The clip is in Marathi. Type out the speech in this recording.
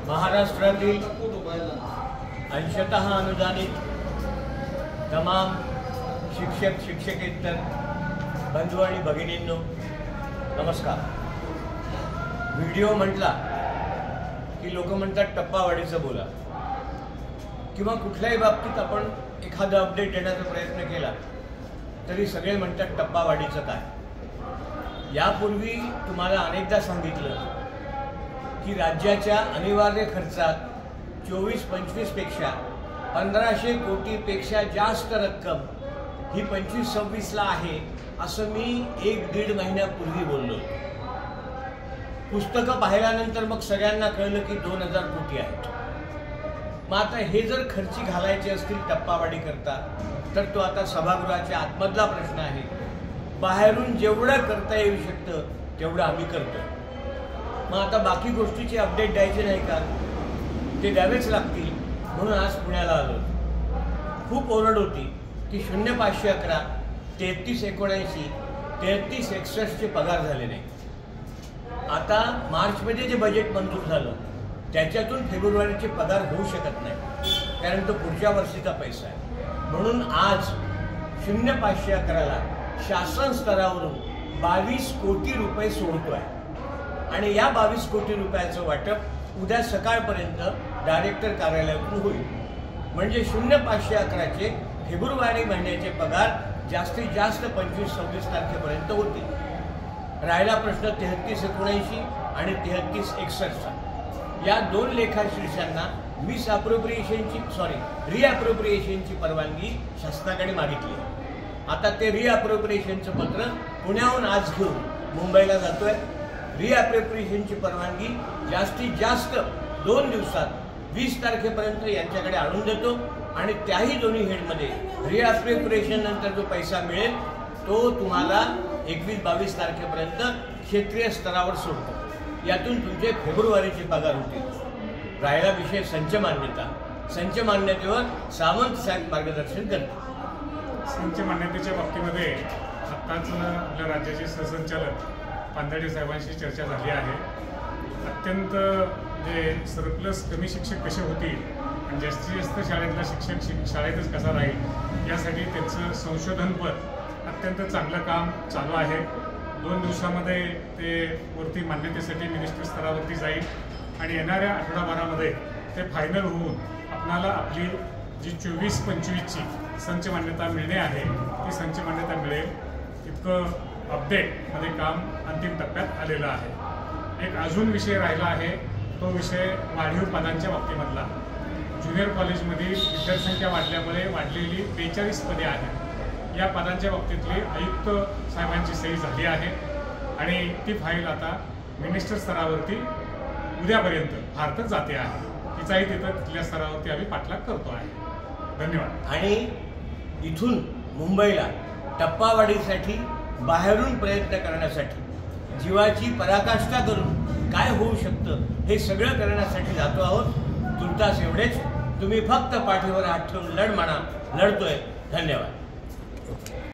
महाराष्ट्रातील अंशतः अनुदानित तमाम शिक्षक शिक्षकेतर बंधू आणि भगिनींनो नमस्कार। व्हिडिओ म्हटला की लोक म्हणतात टप्पावाढीचं बोला किंवा कुठल्याही बाबतीत आपण एखादा अपडेट देण्याचा प्रयत्न केला तरी सगळे म्हणतात टप्पावाढीचं काय। यापूर्वी तुम्हाला अनेकदा सांगितलं की राज्याच्या अनिवार्य खर्चात 24-25 पेक्षा 1500 कोटीपेक्षा जास्त रक्कम ही 25-26 ला आहे असं मी 1-1.5 महिन्यापूर्वी बोललो। पुस्तकं पाहिल्यानंतर मग सगळ्यांना कळलं की 2000 कोटी आहेत। मग आता हे जर खर्ची घालायचे असतील टप्पावाढी करता तर तो आता सभागृहाच्या आतमधला प्रश्न आहे। बाहेरून जेवढं करता येऊ शकतं तेवढं आम्ही करतो। मग आता बाकी गोष्टीचे अपडेट द्यायचे नाही का, ते द्यावेच लागतील म्हणून आज पुण्याला आलो। खूप ओरड होती की 0511 3379 3361 चे पगार झाले नाही। आता मार्चमध्ये जे बजेट मंजूर झालं त्याच्यातून फेब्रुवारीचे पगार होऊ शकत नाही कारण तो पुढच्या वर्षीचा पैसा आहे। म्हणून आज 0511 ला शासन स्तरावरून 22 कोटी रुपये सोडतोय आणि या 22 कोटी रुपयाचं वाटप उद्या सकाळपर्यंत डायरेक्टर कार्यालयातून होईल। म्हणजे 0511 चे फेब्रुवारी महिन्याचे पगार जास्तीत जास्त 25-26 तारखेपर्यंत होतील। राहिला प्रश्न 3379 आणि 3361चा। या दोन लेखाशीर्षांना रिअप्रोप्रिएशनची परवानगी शासनाकडे मागितली। आता ते रिअप्रोप्रिएशनचं पत्र पुण्याहून आज घेऊन मुंबईला जातोय। रिअप्रोप्रिएशनची परवानगी जास्तीत जास्त 2 दिवसात 20 तारखेपर्यंत यांच्याकडे आणून देतो आणि त्याही दोन्ही हेडमध्ये रिअप्रोप्रिएशन नंतर जो पैसा मिळेल तो तुम्हाला 21-22 तारखेपर्यंत क्षेत्रीय स्तरावर सोडतो। यातून तुमचे फेब्रुवारीचे पगार होतील। राहिला विषय संच मान्यता। संच मान्यतेवर सावंत साहेब मार्गदर्शन करतात। संच मान्यतेच्या बाबतीमध्ये आत्ताच आपल्या राज्याचे सहसंचालक पांदडे साहेबांशी चर्चा झाली आहे। अत्यंत जे सरप्लस कमी शिक्षक कसे होतील आणि जास्तीत जास्त शाळेतला शिक्षक शाळेतच कसा राहील यासाठी त्यांचं संशोधनपर अत्यंत चांगलं काम चालू आहे। 2 दिवसामध्ये ते वरती मान्यतेसाठी मिनिस्टर स्तरावरती जाईल आणि येणाऱ्या आठवडाभरामध्ये ते फायनल होऊन आपणाला आपली जी 24-25 ची संच मान्यता मिळणे आहे ती संच मान्यता मिळेल। इतकं अपडेटमध्ये काम अंतिम टप्प्यात आलेलं आहे। एक अजून विषय राहिला आहे तो विषय वाढीव पदांच्या बाबतीमधला। ज्युनियर कॉलेजमधील विद्यार्थ्यांच्या वाढल्यामुळे वाढलेली 42 पदे आहेत। या पदांच्या बाबतीतली आयुक्त साहेबांची सही झाली आहे आणि ती फाईल आता मिनिस्टर स्तरावरती उद्यापर्यंत भारतात जाते आहे। तिचाही तिथल्या स्तरावरती आम्ही पाठलाग करतो आहे। धन्यवाद। आणि इथून मुंबईला टप्पावाढीसाठी बाहेरून प्रयत्न करण्यासाठी जीवाची पराकाष्ठा करून काय होऊ शकतं हे सगळं करण्यासाठी जातो आहोत। तुर्तास एवढेच। तुम्ही फक्त पाठीवर हात ठेवून लढ म्हणा। लढतोय। धन्यवाद।